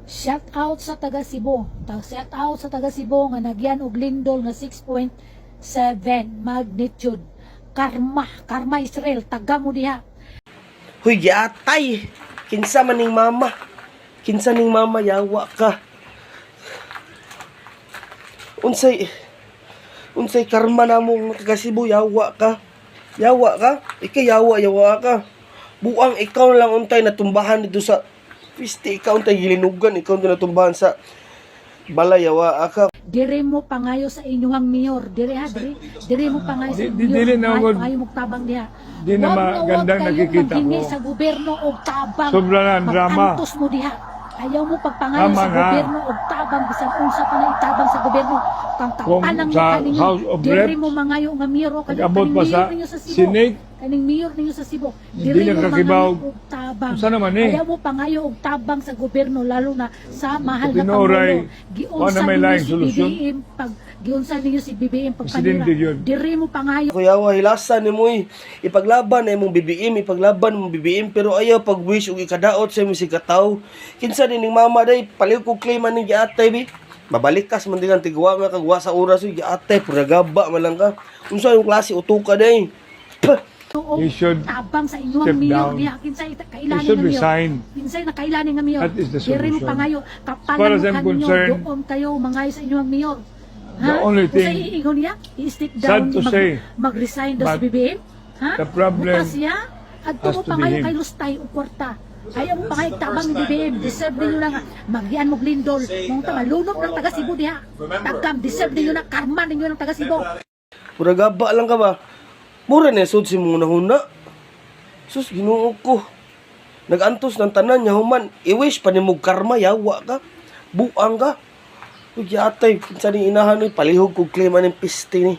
Shout out sa taga Cebu. Shout out sa taga Cebu nga nagyan og lindol nga 6.7 magnitude. Karma Israel, taga mo diha. Huy, giatay. Kinsa man ning mama. Kinsa ning mama, yawa ka. Unsay karma namong taga Cebu, yawa ka. Yawa ka? Yawa ka. Buang ikaw lang untay natumbahan dito sa piste, ikaw untay gilinugan, ikaw untay natumbahan sa balay, yawa ka. Dire mo pangayo sa inyong mayor. Dire mo pangayo sa inyong Dili na ako. pangayo mo tabang diha. Di na magandang nakikita maghingi ko. sa gobyerno og tabang. Sobra na ang drama. Magantos mo diha. Ayaw mo pagpangayo Tama sa nga. gobyerno og tabang bisan unsa pa na itabang sa gobyerno. Kang Kung tapanan mo sa kaninyo. House of Dire Reps, mo mangayo nga mayor o nag-abot pa sa ninyo sa Cebu. Senate. Kaning mayor ninyo sa Cebu. Hindi Dire na mo kakibaw. mangayo og tabang. Unsa naman eh? Ayaw mo pangayo og tabang sa gobyerno lalo na sa mahal na Tinuray, pangulo. wala may laing solusyon. Giunsa ninyo si BBM Presidente pagpanira. yun. Dire mo pangayo. Kuyawa, hilasan ni mo ipaglaban na imong BBM, pero ayaw pag-wish og ikadaot sa imong sikataw. Kinsa din ning mama day, paliw ko claim man ning giatay bi. Mabalikas man din ang tigwa nga kagwa sa oras yung giatay, puragaba man lang ka. Unsa yung klase utuka day? He should tabang sa inyong step mayor down. diha kinsay He kailani should nga mayor. resign. Kinsay na kailani nga mayor. That is the Dire mo solution. pangayo As far kapanan as mo I'm kanyo concerned, doon kayo mangayo sa inyong mayor. the only thing, Usay iingon niya, i-step sad down, to say, mag-resign daw sa but BBM. Ha? the problem Bukas siya, at has mo to be pangayo him. kay Lustay o kwarta. Ayaw mo pangayo tabang ni BBM. Deserve ninyo lang magyan mo lindol. Mong malunok ng taga Cebu diha. Tagam, deserve ninyo na karma ninyo ng taga Cebu. Puragaba lang ka ba? Mura na sud si muna huna. Sus, Ginoo ko. Nagantos ng tanan niya human. I-wish pa ni mo karma, yawa ka. Buang ka. Uy, yatay, kinsa ni inahan ni palihog kog klima ng piste ni.